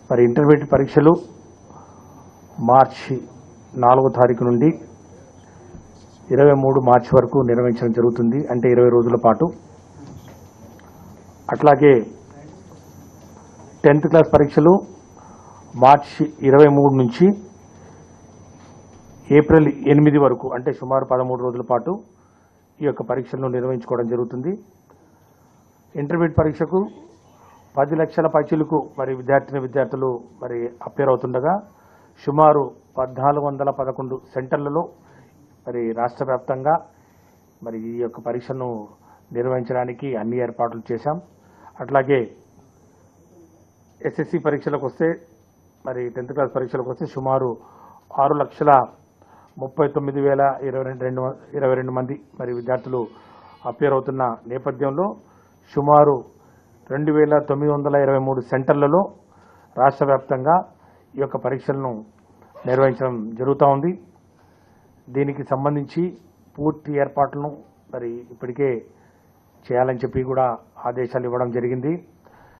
మరి ఇంటర్మీడియట్ పరీక్షలు మార్చి 4వ తారీఖు నుండి 23 మార్చి వరకు నిర్వహించడం జరుగుతుంది. అంటే 20 రోజుల పాటు. అట్లాగే 10th క్లాస్ పరీక్షలు మార్చి 23 నుంచి ఏప్రిల్ 8 వరకు, అంటే సుమారు 13 రోజుల పాటు ఈ యొక్క పరీక్షలను నిర్వహించుకోవడం జరుగుతుంది. ఇంటర్మీడియట్ పరీక్షకు 10 లక్షల పైచిలకు మరి విద్యార్థులు మరి అపేర్ అవుతుండగా సుమారు 1411 సెంటర్లలో మరి రాష్ట్ర వ్యాప్తంగా మరి ఈ యొక్క పరీక్షను నిర్వహించడానికి అన్ని ఏర్పాట్లు చేశాం. అట్లాగే ఎస్ఎస్సి పరీక్షలకు వస్తే మరి 10th క్లాస్ పరీక్షలకు వస్తే సుమారు 6,39,022 మంది మరి విద్యార్థులు అపేర్ అవుతున్న నేపథ్యంలో సుమారు 2,923 సెంటర్లలో రాష్ట్ర వ్యాప్తంగా ఈ యొక్క పరీక్షలను నిర్వహించడం జరుగుతూ ఉంది. దీనికి సంబంధించి పూర్తి ఏర్పాట్లను మరి ఇప్పటికే చేయాలని చెప్పి కూడా ఆదేశాలు ఇవ్వడం జరిగింది.